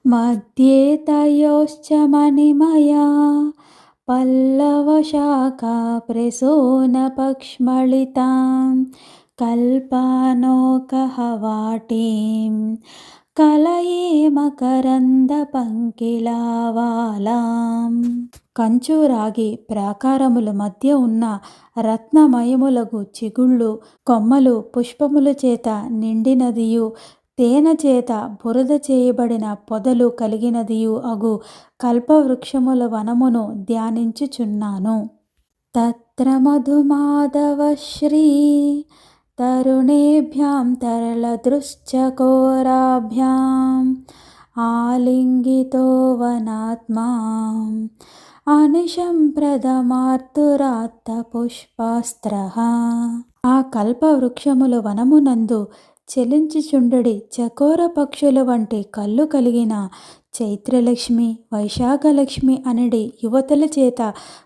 मध्ये तयोश्च मणिमया पल्लवशाखा प्रसूनपक्ष्मलितां कल्पानोकहवाटीं कलये మకరందపంకిలావాలాం. కంచు రాగి ప్రాకారముల మధ్య ఉన్న రత్నమయములగు చిగుళ్ళు కొమ్మలు పుష్పముల చేత నిండినదియు తేనె చేత బురద చేయబడిన పొదలు కలిగినదియు అగు కల్పవృక్షముల వనమును ధ్యానించుచున్నాను. తత్ర మధుమాధవశ్రీ తరుణేభ్యాం తరళదృశ్చకోరాభ్యాం ఆలింగితో వనాత్మా అనిశం ప్రథమార్తురాత్త పుష్పాస్త్రః. ఆ కల్పవృక్షముల వనమునందు చెలించుచుండడి చకోర పక్షుల వంటి కళ్ళు కలిగిన చైత్రలక్ష్మి వైశాఖలక్ష్మి అనడి యువతల చేత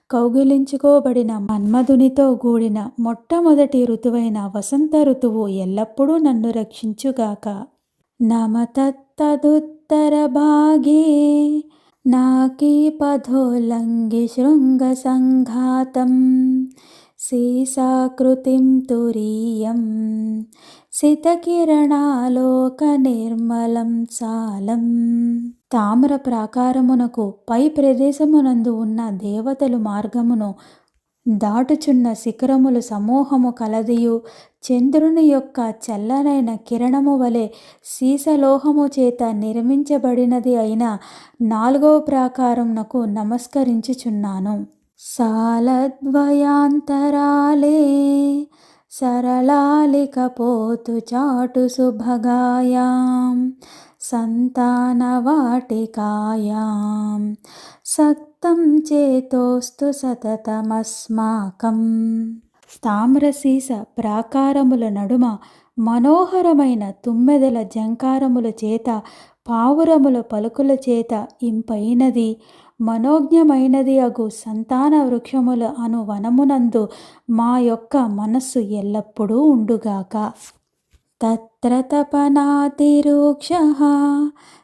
కౌగిలించుకోబడిన మన్మధునితో కూడిన మొట్టమొదటి ఋతువైన వసంత ఋతువు ఎల్లప్పుడూ నన్ను రక్షించుగాక. నమతత్తదుత్తర భాగే నాకీపథోల్లంఘి శృంగ సంఘాతం సీసాకృతిం తురీయం సితకిరణాలోక నిర్మలం సాలం. తామ్ర ప్రాకారమునకు పై ప్రదేశమునందు ఉన్న దేవతలు మార్గమును దాటుచున్న శిఖరముల సమూహము కలదియు చంద్రుని యొక్క చల్లనైన కిరణము వలె సీసలోహము చేత నిర్మించబడినది అయిన 4వ ప్రాకారమునకు నమస్కరించుచున్నాను. సాలద్వయాంతరాలే సరళాలికపోతు చాటు సుభగాయాం సంతానవాటికాయాం సక్తం చేతోస్తు సతతమస్మాకం. తామ్రసీస ప్రాకారముల నడుమ మనోహరమైన తుమ్మెదల జంకారముల చేత పావురముల పలుకుల చేత ఇంపైనది మనోజ్ఞమైనది అగు సంతాన వృక్షముల అను వనమునందు మా యొక్క మనస్సు ఎల్లప్పుడూ ఉండుగాక. తత్ర తపనాతిరూక్షః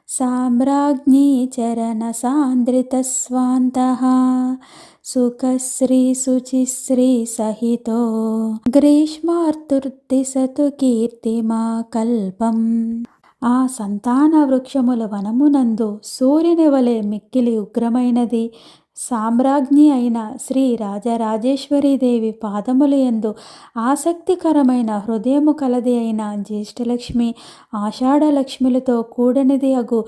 సామ్రాజ్ఞీ చరణ సాంద్రితస్వాంతః సుఖశ్రీ శుచిశ్రీ సహితో గ్రీష్మార్తుర్దిశతు కీర్తిమా కల్పం. ఆ సంతాన వృక్షముల వనమునందు సూర్యుని వలె మిక్కిలి ఉగ్రమైనది సామ్రాజ్ఞి అయిన శ్రీ రాజరాజేశ్వరీదేవి పాదములయందు ఆసక్తికరమైన హృదయము కలది అయిన జ్యేష్ఠలక్ష్మి ఆషాఢలక్ష్మిలతో కూడనిది అగు